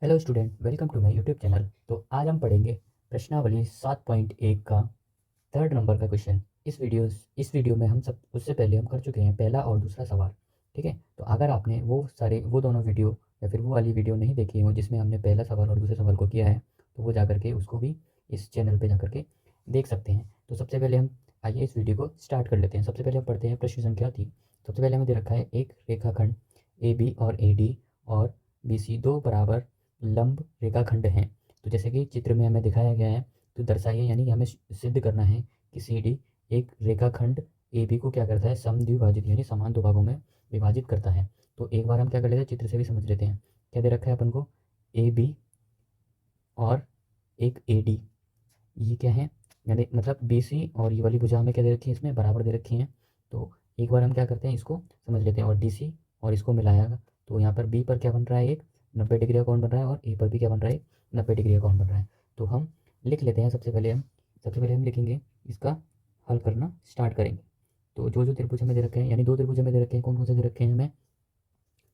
Hello student, welcome to my YouTube channel. तो आज हम पढ़ेंगे प्रश्नावली 7.1 का थर्ड नंबर का क्वेश्चन। इस वीडियो में हम सब उससे पहले हम कर चुके हैं पहला और दूसरा सवाल। ठीक है, तो अगर आपने वो दोनों वीडियो या फिर वो वाली वीडियो नहीं देखी हो जिसमें हमने पहला सवाल और दूसरे सवाल को किया है, तो वो जा करके उसको भी इस चैनल पर जा करके देख सकते हैं। तो सबसे पहले हम आइए इस वीडियो को स्टार्ट कर लेते हैं। सबसे पहले हम पढ़ते हैं प्रश्न संख्या 3। सबसे पहले हमें दे रखा है एक रेखाखंड ए बी और ए डी और बी सी दो बराबर लंब रेखाखंड हैं। तो जैसे कि चित्र में हमें दिखाया गया है, तो दर्शाइए, यानी कि हमें सिद्ध करना है कि सी डी एक रेखाखंड ए बी को क्या करता है, समद्विभाजित यानी समान दो भागों में विभाजित करता है। तो एक बार हम क्या कर लेते हैं, चित्र से भी समझ लेते हैं। क्या दे रखा है अपन को, ए बी और एक ए डी, ये क्या है, यानी मतलब बी सी और ये वाली भुजा हमें क्या दे रखी है, इसमें बराबर दे रखी है। तो एक बार हम क्या करते हैं, इसको समझ लेते हैं। और डी सी और इसको मिलाया, तो यहाँ पर बी पर क्या बन रहा है, एक 90 डिग्री का कोण बन रहा है, और ए पर भी क्या बन रहा है, 90 डिग्री का कोण बन रहा है। तो हम लिख लेते हैं। सबसे पहले हम लिखेंगे, इसका हल करना स्टार्ट करेंगे। तो जो जो त्रिभुज हमें दे रखे हैं, यानी दो त्रिभुज हमें दे रखे हैं, कौन कौन से दे रखे हैं हमें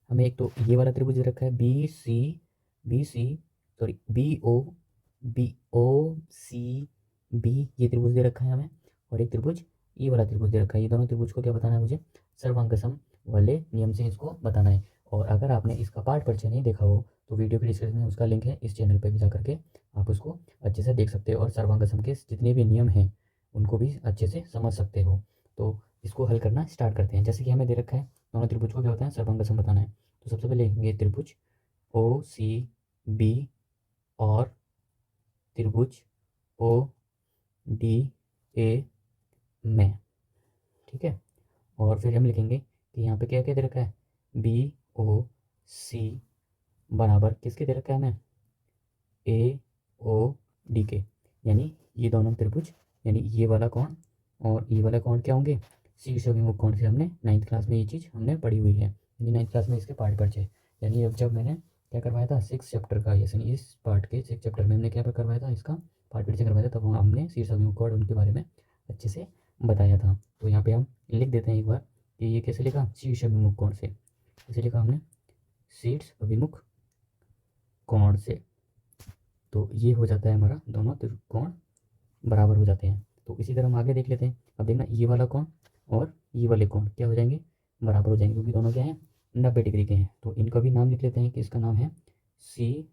हमें एक तो ये वाला त्रिभुज दे रखा है B C sorry B O C B, ये त्रिभुज दे रखा है हमें। और एक त्रिभुज ये वाला त्रिभुज दे रखा है। ये दोनों त्रिभुज को क्या बताना है मुझे, सर्वांग सम वाले नियम से इसको बताना है। और अगर आपने इसका पाठ परिचय नहीं देखा हो, तो वीडियो के डिस्क्रिप्शन में उसका लिंक है, इस चैनल पर भी जा करके आप उसको अच्छे से देख सकते हो और सर्वांग सम के जितने भी नियम हैं उनको भी अच्छे से समझ सकते हो। तो इसको हल करना स्टार्ट करते हैं। जैसे कि हमें दे रखा है, दोनों त्रिभुज को क्या होता है, सर्वांग सम बताना है। तो सबसे पहले लिखेंगे त्रिभुज ओ सी बी और त्रिभुज ओ डी ए में। ठीक है, और फिर हम लिखेंगे कि यहाँ पे क्या क्या दे रखा है, बी ओ सी बराबर किसके दे रखा है हमें, ए ओ डी के, यानी ये दोनों त्रिभुज, यानी ये वाला कोण और ये वाला कोण क्या होंगे, शीर्ष अभिमुख कोण से हमने 9th क्लास में ये चीज़ हमने पढ़ी हुई है, यानी 9th क्लास में इसके पाठ परिचय, यानी अब जब मैंने क्या करवाया था 6 चैप्टर का, यानी इस पार्ट के 6 चैप्टर में हमने क्या करवाया था, इसका पाठ परिचय करवाया था। तब हमने शीर्ष अभिमुख कोण उनके बारे में अच्छे से बताया था। तो यहाँ पे हम लिख देते हैं एक बार कि ये कैसे लिखा, शीर्ष अभिमुख कोण से, कैसे लिखा हमने, शीर्ष अभिमुख कोण से। तो ये हो जाता है हमारा, दोनों त्रिकोण बराबर हो जाते हैं। तो इसी तरह हम आगे देख लेते हैं। अब देखना, ये वाला कोण और ये वाले कोण क्या हो जाएंगे, बराबर हो जाएंगे, क्योंकि दोनों क्या हैं, 90 डिग्री के हैं। तो इनका भी नाम लिख लेते हैं कि इसका नाम है सी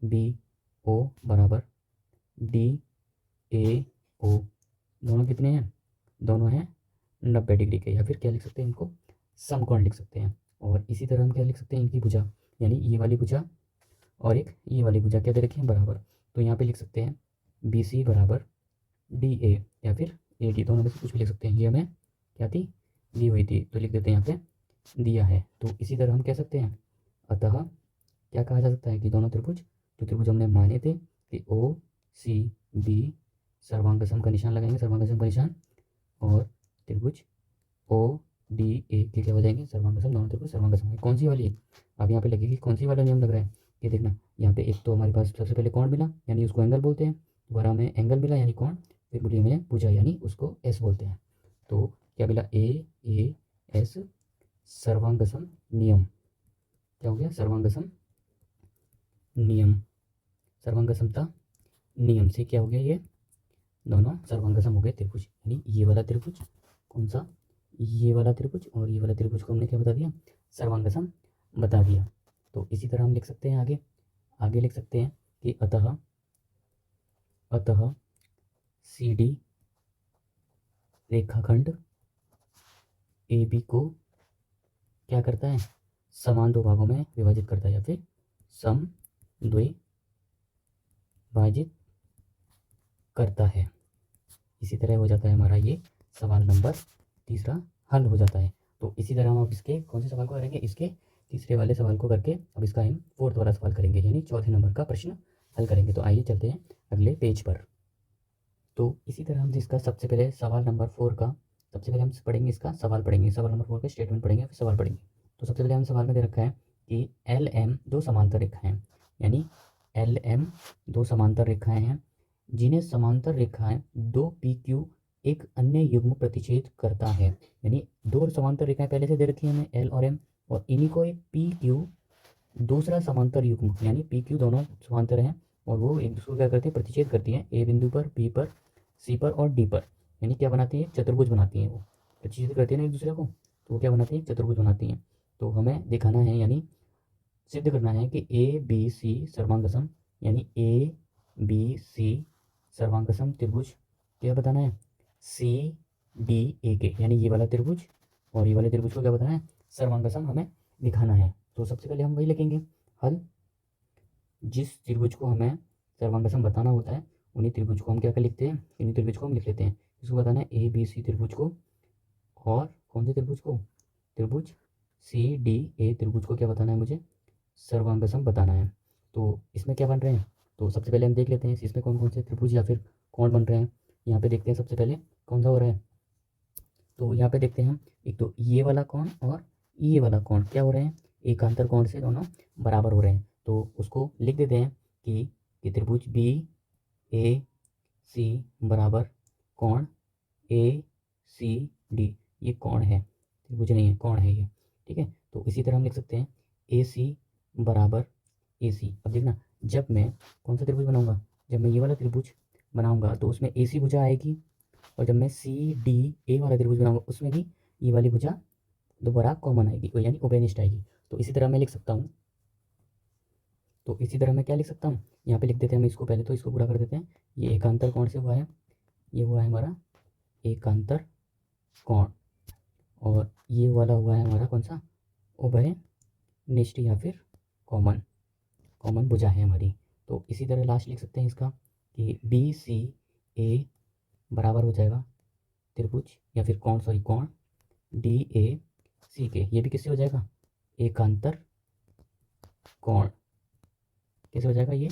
बी ओ बराबर डी ए ओ। दोनों कितने हैं, दोनों हैं 90 डिग्री के, या फिर क्या लिख सकते हैं, इनको समकोण लिख सकते हैं। और इसी तरह हम क्या लिख सकते हैं, इनकी भुजा, यानी ये वाली भुजा और एक ये वाली भुजा क्या दे रखी है, बराबर। तो यहाँ पे लिख सकते हैं बी सी बराबर डी ए, या फिर ए डी, दोनों में से कुछ भी लिख सकते हैं। ये हमें क्या थी, दी हुई थी, तो लिख देते हैं यहाँ पे दिया है। तो इसी तरह हम कह सकते हैं, अतः क्या कहा जा सकता है कि दोनों त्रिभुज, जो त्रिभुज हमने माने थे कि ओ सी बी, सर्वांगसम का निशान लगाएंगे, सर्वांगसम का निशान, और त्रिभुज ओ डी ए के क्या हो जाएंगे, सर्वांगसम, दोनों त्रिभुज सर्वांगसम है। कौन सी वाली, अब यहाँ पे लगेगी कौन सी वाला नियम लग रहा है, ये देखना। यहाँ पे एक तो हमारे पास सबसे पहले कोण मिला, यानी उसको एंगल बोलते हैं, दोबारा हमें एंगल मिला यानी कोण, फिर बोलिए हमें भुजा, यानी उसको एस बोलते हैं। तो क्या मिला, ए एस सर्वांगसम नियम, क्या हो गया, सर्वांगसम नियम, सर्वांगसमता नियम से क्या हो गया, ये दोनों सर्वांगसम हो गए त्रिभुज। यानी ये वाला त्रिभुज, कौन सा, ये वाला त्रिभुज और ये वाला त्रिभुज को हमने क्या बता दिया, सर्वांगसम बता दिया। तो इसी तरह हम लिख सकते हैं आगे, आगे लिख सकते हैं कि अतः अतः सी डी रेखाखंड ए बी को क्या करता है, समान दो भागों में विभाजित करता है, या फिर समद्विभाजित करता है। इसी तरह हो जाता है हमारा ये सवाल नंबर तीसरा हल हो जाता है। तो इसी तरह हम अब इसके कौन से सवाल को करेंगे, इसके तीसरे वाले सवाल को करके अब इसका हम फोर्थ वाला सवाल करेंगे, यानी चौथे नंबर का प्रश्न हल करेंगे। तो आइए चलते हैं अगले पेज पर। तो इसी तरह हम इसका सबसे पहले सवाल नंबर 4 का, सबसे पहले हम पढ़ेंगे इसका सवाल, पढ़ेंगे सवाल नंबर 4 के स्टेटमेंट पढ़ेंगे, फिर सवाल पढ़ेंगे। तो सबसे पहले हम सवाल में दे रखा है कि एल एम दो समांतर रेखाएं हैं, यानी एल एम दो समांतर रेखाएं हैं जिन्हें समांतर रेखाएं दो पी क्यू एक अन्य युग्म प्रतिच्छेद करता है। यानी दो समांतर रेखाएं पहले से दे रखी है हमें, एल और एम, और इन्हीं को एक पी क्यू दूसरा समांतर युग्म यानी पी क्यू दोनों समांतर हैं और वो एक दूसरे को क्या करते हैं, प्रतिच्छेद करती हैं ए बिंदु पर, बी पर, सी पर और डी पर। यानी क्या बनाती है, चतुर्भुज बनाती हैं। वो प्रतिच्छेद करती है ना एक दूसरे को, तो वो क्या बनाती है, चतुर्भुज बनाती हैं। तो हमें दिखाना है यानी सिद्ध करना है कि ए बी सी सर्वांगसम, यानी ए बी सी सर्वांगसम त्रिभुज क्या बताना है, सी डी ए के, यानी ये वाला त्रिभुज और ये वाले त्रिभुज को क्या बताना है, सर्वांगसम हमें दिखाना है। तो सबसे पहले हम वही लिखेंगे हल। जिस त्रिभुज को हमें सर्वांगसम बताना होता है उन्हीं त्रिभुज को हम क्या कर लिखते हैं, इन्हीं त्रिभुज को हम लिख लेते हैं। इसको बताना है ए बी सी त्रिभुज को, और कौन से त्रिभुज को, त्रिभुज सी डी ए त्रिभुज को क्या बताना है मुझे, सर्वांगसम बताना है। तो इसमें क्या बन रहे हैं, तो सबसे पहले हम देख लेते हैं इसमें कौन कौन से त्रिभुज या फिर कोण बन रहे हैं। यहाँ पे देखते हैं सबसे पहले कौन सा हो रहा है। तो यहाँ पे देखते हैं हम, एक तो ये वाला कोण और ये वाला कोण क्या हो रहे हैं, एकांतर कोण से दोनों बराबर हो रहे हैं। तो उसको लिख देते हैं कि त्रिभुज बी ए सी बराबर कोण ए सी डी, ये कोण है, त्रिभुज नहीं है, कोण है ये। ठीक है, तो इसी तरह हम लिख सकते हैं ए सी बराबर ए सी। अब देखना, जब मैं कौन सा त्रिभुज बनाऊंगा, जब मैं ये वाला त्रिभुज बनाऊंगा तो उसमें ए सी भुजा आएगी, और जब मैं सी डी ए वाला त्रिभुज बनाऊंगा उसमें भी ये वाली भुजा दोबारा कॉमन आएगी, यानी उभयनिष्ठ आएगी। तो इसी तरह मैं लिख सकता हूँ, तो इसी तरह मैं क्या लिख सकता हूँ, यहाँ पे लिख देते हैं हम इसको, पहले तो इसको पूरा कर देते हैं। ये एकांतर कोण से हुआ है, ये हुआ है हमारा एकांतर कोण, और ये वाला हुआ है हमारा कौन सा, उभयनिष्ठ या फिर कॉमन, कॉमन भुजा है हमारी। तो इसी तरह लास्ट लिख सकते हैं इसका कि बी सी ए बराबर हो जाएगा त्रिभुज या फिर कोण, सॉरी कोण डी ए सी के, ये भी किससे हो जाएगा, एकांतर कोण, कैसे हो जाएगा ये,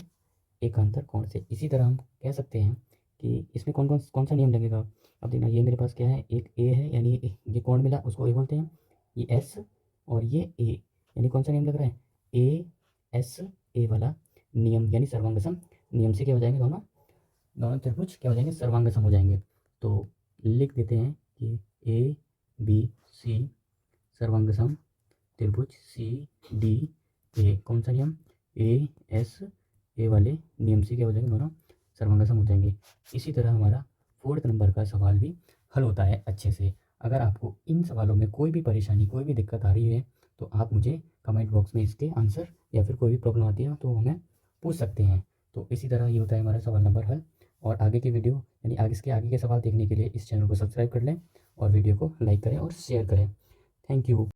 एकांतर कोण से। इसी तरह हम कह सकते हैं कि इसमें कौन सा नियम लगेगा। अब देखना, ये मेरे पास क्या है, एक ए है, यानी ये कोण मिला उसको ए बोलते हैं, ये एस और ये ए, यानी कौन सा नियम लग रहा है, ए एस ए वाला नियम, यानी सर्वांगसम नियम से क्या हो जाएंगे, दोनों दोनों त्रिभुज क्या हो जाएंगे, सर्वांगसम हो जाएंगे। तो लिख देते हैं कि ए बी सी सर्वांगसम त्रिभुज सी डी ए, कौन सा नियम, ए एस ए वाले नियम से क्या हो जाएंगे, दोनों सर्वांगसम हो जाएंगे। इसी तरह हमारा 4th नंबर का सवाल भी हल होता है अच्छे से। अगर आपको इन सवालों में कोई भी परेशानी, कोई भी दिक्कत आ रही है तो आप मुझे कमेंट बॉक्स में इसके आंसर या फिर कोई भी प्रॉब्लम आती है तो हमें पूछ सकते हैं। तो इसी तरह ये होता है हमारा सवाल नंबर हल। और आगे की वीडियो यानी इसके आगे के सवाल देखने के लिए इस चैनल को सब्सक्राइब कर लें और वीडियो को लाइक करें और शेयर करें। Thank you.